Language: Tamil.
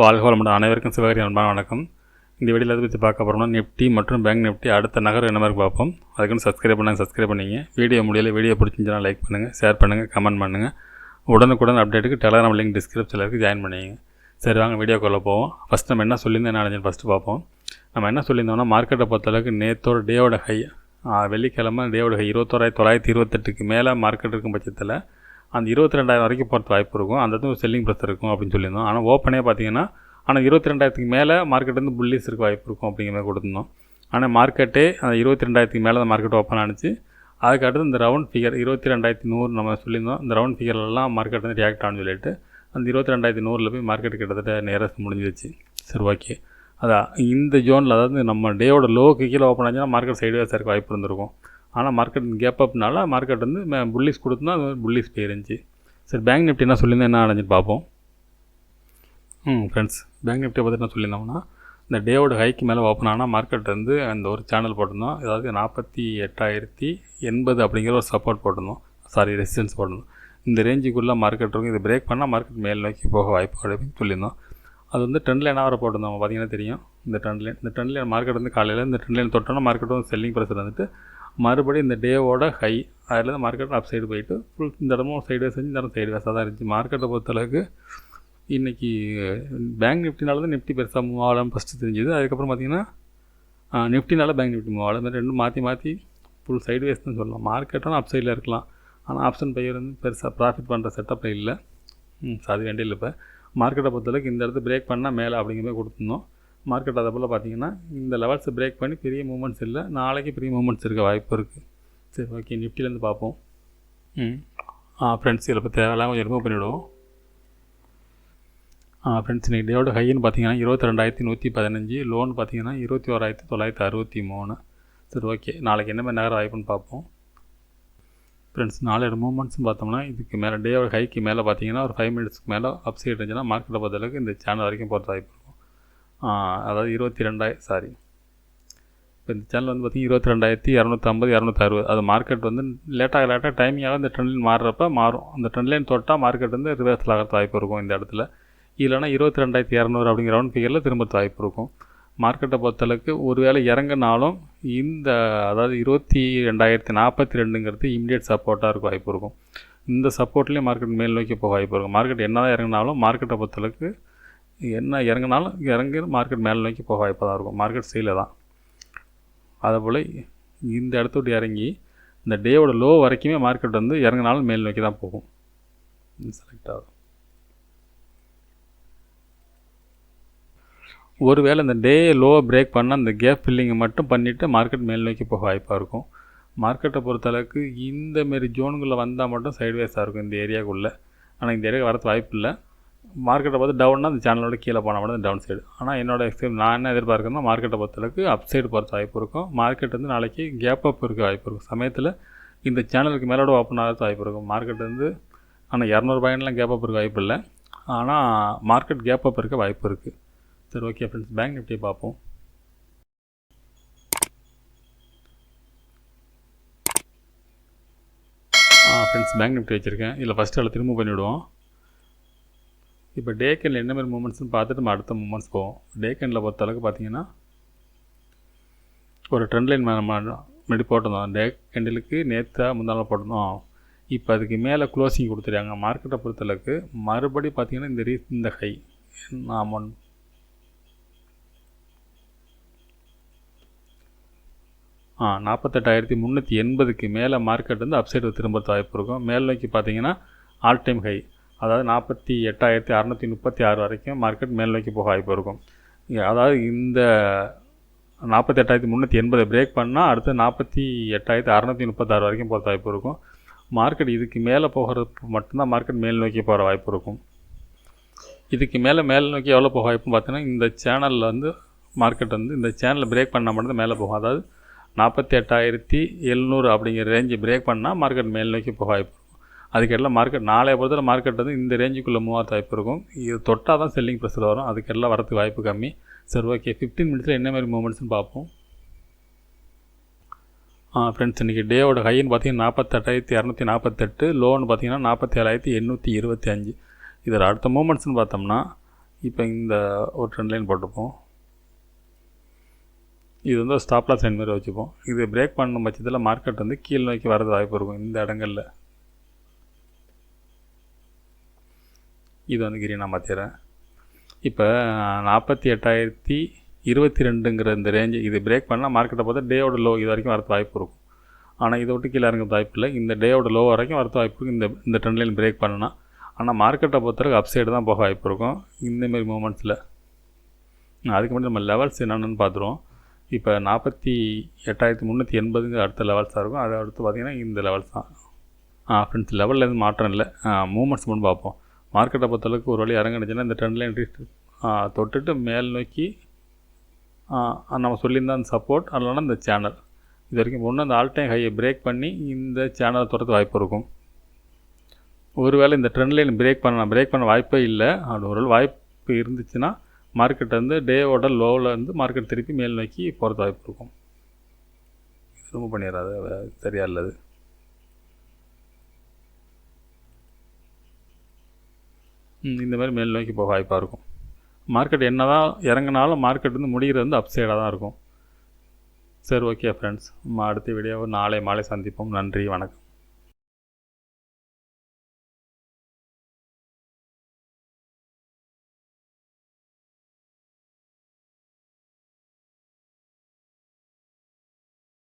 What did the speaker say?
வாழ்க வளமுடன். அனைவருக்கும் சிவகாரி அன்பான வணக்கம். இந்த வீடியோவில் எதை பற்றி பார்க்க போகிறோம்னா நிஃப்டி மற்றும் பேங்க் நிஃப்டி அடுத்த நகர் என்ன மாதிரி பார்ப்போம். அதுக்குன்னு சப்ஸ்கிரைப் பண்ணிங்க. வீடியோ முடியல வீடியோ பிடிச்சிருந்துச்சுன்னா லைக் பண்ணுங்கள், ஷேர் பண்ணுங்கள், கமெண்ட் பண்ணுங்கள். உடனுக்குடன் அப்டேட்டுக்கு டெலகிராம் லிங்க் டிஸ்கிரிப்ஷனில் இருக்குது, ஜாயின் பண்ணிங்க. சரி வாங்க வீடியோக்குள்ளே போவோம். ஃபஸ்ட் நம்ம என்ன சொல்லியிருந்தோம் என்ன ஃபஸ்ட்டு பார்ப்போம். நம்ம என்ன சொல்லியிருந்தோம்னா மார்க்கெட்டை பொறுத்தளவுக்கு நேற்றோட டேவோட ஹை வெள்ளிக்கிழமை டேவோட ஹை 21,928க்கு மேலே மார்க்கெட் இருக்கும் பட்சத்தில் அந்த 22,000 வரைக்கும் போகிறது வாய்ப்பு இருக்கும். அந்த ஒரு செல்லிங் ப்ரெஷர் இருக்கும் அப்படின்னு சொல்லியிருந்தோம். ஆனால் ஓப்பனே பார்த்தீங்கன்னா 22,000க்கு மேலே மார்க்கெட் வந்து புல்லிஸ் இருக்க வாய்ப்பு இருக்கும் அப்படிங்கிற மாதிரி கொடுத்துருந்தோம். ஆனால் மார்க்கெட்டே அந்த 22,000க்கு மேலே தான் மார்க்கெட் ஓப்பன் ஆனிச்சு. அதுக்கு அடுத்து இந்த ரவுண்ட் ஃபிகர் 22,100 நம்ம சொல்லியிருந்தோம். இந்த ரவுண்ட் ஃபிகர்லாம் மார்க்கெட் வந்து ரியாக்ட் ஆகுன்னு சொல்லிட்டு அந்த 22,100 போய் மார்க்கெட் கிட்டத்தட்ட நேரஸ்ட் முடிஞ்சிருச்சு. சரி ஓகே, அதான் இந்த ஜோனில் அதாவது நம்ம டேவோட லோக்கு கீழே ஓப்பன் ஆச்சுன்னா மார்க்கெட் சைடுவேஸாக இருக்க வாய்ப்பு இருந்திருக்கும். ஆனால் மார்க்கெட் கேப் அப்னால மார்க்கெட் வந்து புல்லிஸ் கொடுத்துனா அது புல்லிஸ் போயிருந்துச்சு. சரி பேங்க் நிஃப்டி என்ன சொல்லியிருந்தேன் என்ன அடைஞ்சிட்டு பார்ப்போம். ஃப்ரெண்ட்ஸ், பேங்க் நிஃப்டியை பற்றி என்ன சொல்லியிருந்தோம்னா இந்த டேவோட ஹைக்கு மேலே ஓப்பன் ஆனால் மார்க்கெட் வந்து அந்த ஒரு சேனல் போட்டிருந்தோம். அதாவது 48,080 அப்படிங்கிற ஒரு சப்போர்ட் போட்டிருந்தோம், ரெசிஸ்டன்ஸ் போட்டிருந்தோம். இந்த ரேஞ்சுக்குள்ளே மார்க்கெட் இருக்கும், இது பிரேக் பண்ணால் மார்க்கெட் மேல் நோக்கி போக வாய்ப்பு அப்படின்னு சொல்லியிருந்தோம். அது வந்து ட்ரெண்ட் லைன் வர போட்டிருந்தோம். பார்த்தீங்கன்னா தெரியும் இந்த ட்ரெண்ட் லைன் மார்க்கெட் வந்து காலையில் இந்த ட்ரெண்ட் லைன் தொட்டோன்னா மார்க்கெட் வந்து செல்லிங் ப்ரெஷர் வந்துட்டு மறுபடியும் இந்த டேவோட ஹை அதில் தான் மார்க்கெட் அப் சைடு போயிட்டு ஃபுல் இந்த இடமும் சைடு செஞ்சு இந்த இடம் சைடு வேஸாக தான் இருந்துச்சு. மார்க்கெட்டை பொறுத்தளவுக்கு இன்றைக்கி பேங்க் நிஃப்டினால தான் நிஃப்டி பெருசாக மூவ் ஆகலாம் ஃபஸ்ட்டு தெரிஞ்சுது. அதுக்கப்புறம் பார்த்திங்கன்னா நிஃப்டினால பேங்க் நிஃப்டி மூவ் ஆகலாம். இந்த ரெண்டும் மாற்றி ஃபுல் சைடு வேஸ் தான் சொல்லலாம். மார்க்கெட்டான அப் சைடில் இருக்கலாம். ஆனால் ஆப்ஷன் பையர் வந்து பெருசாக ப்ராஃபிட் பண்ணுற செட்டப்பில் இல்லை. அது வேண்டிய இல்லை. இப்போ மார்க்கெட்டை பொறுத்தளவுக்கு இந்த இடத்து பிரேக் பண்ணால் மேலே அப்படிங்கிற மாதிரி கொடுத்துருந்தோம். மார்க்கெட் அதை போல் பார்த்திங்கன்னா இந்த லெவல்ஸை பிரேக் பண்ணி பெரிய மூமெண்ட்ஸ் இல்லை, நாளைக்கு பெரிய மூமெண்ட்ஸ் இருக்க வாய்ப்பு இருக்குது. சரி ஓகே, நிஃப்டிலேருந்து பார்ப்போம். ஃப்ரெண்ட்ஸ், இதில் இப்போ தேவையில்லாம் கொஞ்சம் ரிமூவ் பண்ணிவிடுவோம். ஃப்ரெண்ட்ஸ், இன்றைக்கி டேவோட ஹைன்னு பார்த்தீங்கன்னா 22,115, லோன் பார்த்தீங்கன்னா 21,963. சரி ஓகே, நாளைக்கு என்ன மாதிரி நகர வாய்ப்புன்னு பார்ப்போம். ஃப்ரெண்ட்ஸ், நாளையோட மூமெண்ட்ஸ்னு பார்த்தோம்னா இதுக்கு மேலே டேவோட ஹைக்கு மேலே பார்த்தீங்கன்னா ஒரு 5 மினிட்ஸ்க்கு மேலே அப் சைடு இருந்துச்சுன்னா மார்க்கெட்டை பொறுத்தளவுக்கு இந்த சேனல் வரைக்கும் போகிறது வாய்ப்பு இருக்கும். அதாவது 22,000 இப்போ இந்த சேனல் வந்து பார்த்திங்கன்னா 22,250 260. அது மார்க்கெட் வந்து லேட்டாக டைமிங்காக இந்த ட்ரெண்ட் லைன் மாறுறப்ப மாறும். அந்த ட்ரெண்ட் லைன் தொட்டால் மார்க்கெட் வந்து ரிவர்ஸில் ஆகிறது வாய்ப்பு இருக்கும் இந்த இடத்துல. இல்லைனா 22,200 அப்படிங்கிற ரவுண்ட் ஃபிகரில் திரும்ப வாய்ப்பு இருக்கும். மார்க்கெட்டை பொறுத்தளவுக்கு ஒரு வேளை இறங்கினாலும் இந்த அதாவது 22,042ங்கிறது இமிடியேட் சப்போர்ட்டாக இருக்க வாய்ப்பு இருக்கும். இந்த சப்போர்ட்லேயும் மார்க்கெட் மேல் நோக்கி போக வாய்ப்பு இருக்கும். மார்க்கெட் என்ன தான் இறங்கினாலும் மார்க்கெட்டை பொறுத்தளவுக்கு என்ன இறங்கி மார்க்கெட் மேலே நோக்கி போக வாய்ப்பாக தான் இருக்கும். மார்க்கெட் சைடில் தான். அதுபோல் இந்த இடத்த விட்டு இறங்கி இந்த டேவோட லோ வரைக்குமே மார்க்கெட் வந்து இறங்கினாலும் மேல் நோக்கி தான் போகும். செலக்ட் ஆகும். ஒருவேளை இந்த டே லோ பிரேக் பண்ணால் அந்த கேப் ஃபில்லிங்கை மட்டும் பண்ணிவிட்டு மார்க்கெட் மேல் நோக்கி போக வாய்ப்பாக இருக்கும். மார்க்கெட்டை பொறுத்தளவுக்கு இந்தமாரி ஜோனுக்குள்ளே வந்தால் மட்டும் சைட்வேஸாக இருக்கும் இந்த ஏரியாவுக்குள்ளே. ஆனால் இந்த ஏரியாவுக்கு வரது வாய்ப்பு இல்லை. மார்க்கெட்டை பார்த்து டவுன்னா அந்த சேனலோட கீழே போனால் மட்டும் டவுன் சைடு. ஆனால் என்னோடய நான் என்ன எதிர்பார்க்குறேன்னா மார்க்கெட்டை பொறுத்தளவுக்கு அப் சைடு போகிறது வாய்ப்பு இருக்கும். மார்க்கெட் வந்து நாளைக்கு கேப் அப் இருக்க வாய்ப்பு இருக்கும். சமயத்தில் இந்த சேனலுக்கு மேலோட ஓப்பன் ஆகிறது வாய்ப்பு இருக்கும். மார்க்கெட் வந்து ஆனால் 200 பாயிண்ட்லாம் கேப் அப் இருக்க வாய்ப்பு இல்லை. ஆனால் மார்க்கெட் கேப் அப் இருக்க வாய்ப்பு இருக்குது. சரி ஓகே ஃப்ரெண்ட்ஸ், பேங்க் நிஃப்டியை பார்ப்போம். ஃப்ரெண்ட்ஸ், பேங்க் நிஃப்டி வச்சுருக்கேன். இதில் ஃபஸ்ட்டு அதில் திரும்ப பண்ணிவிடுவோம். இப்போ டே கேண்டில் என்ன மாதிரி மூமெண்ட்ஸ்னு பார்த்துட்டு நம்ம அடுத்த மூமெண்ட்ஸ் போவோம். டே கேண்டில் பொறுத்தளவுக்கு பார்த்தீங்கன்னா ஒரு ட்ரெண்ட் லைன் நம்ம முன்னாடி போட்டிருந்தோம். டே கேண்டிலுக்கு நேற்று முந்தானால் போட்டிருந்தோம். இப்போ அதுக்கு மேலே க்ளோசிங் கொடுத்துருக்காங்க. மார்க்கெட்டை பொறுத்தளவுக்கு மறுபடி பார்த்தீங்கன்னா இந்த ஹை 48,380க்கு மேலே மார்க்கெட் வந்து அப்சைடு திரும்ப வாய்ப்பு இருக்கும். மேல் நோக்கி பார்த்தீங்கன்னா ஆல் டைம் ஹை அதாவது 48,636 வரைக்கும் மார்க்கெட் மேல் நோக்கி போக வாய்ப்பு இருக்கும். அதாவது இந்த 48,380 பிரேக் பண்ணால் அடுத்து 48,636 வரைக்கும் போகிற வாய்ப்பு இருக்கும். மார்க்கெட் இதுக்கு மேலே போகிறது மட்டும்தான் மார்க்கெட் மேல் நோக்கி போகிற வாய்ப்பு இருக்கும். இதுக்கு மேல் நோக்கி எவ்வளோ போக வாய்ப்புன்னு பார்த்தீங்கன்னா இந்த சேனலில் வந்து மார்க்கெட் வந்து இந்த சேனலில் பிரேக் பண்ணால் மட்டும்தான் மேலே போகும். அதாவது 48,700 அப்படிங்கிற ரேஞ்சு பிரேக் பண்ணால் மார்க்கெட் மேல் நோக்கி போக வாய்ப்பு இருக்கும். அதுக்கெல்லாம் மார்க்கெட் நாளைய பொறுத்தவரை மார்க்கெட் வந்து இந்த ரேஞ்சுக்குள்ளே மூவ் ஆக வாய்ப்பு இருக்கும். இது தொட்டால் தான் செல்லிங் ப்ரெஷர் வரும். அதுக்கெல்லாம் வரதுக்கு வாய்ப்பு கம்மி. சரி ஓகே, 15 மினிட்ஸில் என்ன மாதிரி மூமெண்ட்ஸ்னு பார்ப்போம். ஃப்ரெண்ட்ஸ், இன்றைக்கி டேவோட ஹைன்னு பார்த்தீங்கன்னா 48,248, லோன்னு பார்த்தீங்கன்னா 47,825. இதில் அடுத்த மூமெண்ட்ஸ்னு பார்த்தோம்னா இப்போ இந்த ஒரு ட்ரெண்ட் லைன் போட்டுப்போம். இது வந்து ஸ்டாப் லாஸ் லைன் மாதிரி வச்சுப்போம். இது பிரேக் பண்ணும் பட்சத்தில் மார்க்கெட் வந்து கீழ் நோக்கி வரது வாய்ப்பு இருக்கும். இந்த இடங்களில் இது வந்து கிரீனாக மாற்றிடுறேன். இப்போ 48,022ங்கிற இந்த ரேஞ்சு இது பிரேக் பண்ணால் மார்க்கெட்டை பார்த்தா டேயோட லோ இது வரைக்கும் வரது வாய்ப்பு இருக்கும். ஆனால் இதை விட்டு கீழே இறங்க வாய்ப்பு இல்லை. இந்த டேயோட லோ வரைக்கும் வரது வாய்ப்பு இருக்கும் இந்த ட்ரெண்ட் லைன் பிரேக் பண்ணால். ஆனால் மார்க்கெட்டை பொறுத்தவரைக்கும் அப் சைடு தான் போக வாய்ப்பு இருக்கும் இந்தமாரி மூமெண்ட்ஸில். அதுக்கு முன்னாடி நம்ம லெவல்ஸ் என்னென்னு பார்த்துருவோம். இப்போ 48,380ங்கிற அடுத்த லெவல்ஸாக இருக்கும். அதை அடுத்து பார்த்திங்கன்னா இந்த லெவல்ஸ் தான். ஃப்ரெண்ட்ஸ், லெவலில் எதுவும் மாற்றம் இல்லை. மூமெண்ட்ஸ் மட்டும் பார்ப்போம். மார்க்கெட்டை பொறுத்தளவுக்கு ஒரு வழி இறங்கிடுச்சுன்னா இந்த ட்ரெண்ட் லைன் தொட்டுட்டு மேல் நோக்கி நம்ம சொல்லியிருந்தால் அந்த சப்போர்ட் இல்லைனா இந்த சேனல் இது வரைக்கும் ஒன்று அந்த ஆல் டைம் ஹையை பிரேக் பண்ணி இந்த சேனலை தொடர்ந்து வாய்ப்பு இருக்கும். ஒருவேளை இந்த ட்ரெண்ட் லைன் பிரேக் பண்ண வாய்ப்பே இல்லை. அப்படி ஒரு வாய்ப்பு இருந்துச்சுன்னா மார்க்கெட் வந்து டேவோட லோவில் வந்து மார்க்கெட் திருப்பி மேல் நோக்கி போகிறது வாய்ப்பு இருக்கும். ரிமூவ் பண்ணிடுறாது, சரியா இல்லது. இந்த மாதிரி மேல் நோக்கி போக வாய்ப்பாக இருக்கும். மார்க்கெட் என்ன தான் இறங்கினாலும் மார்க்கெட் வந்து முடிகிறது வந்து அப் சைடாக தான் இருக்கும். சரி, ஓகே ஃப்ரெண்ட்ஸ், நம்ம அடுத்த வீடியோவை நாளை மாலை சந்திப்போம். நன்றி, வணக்கம்.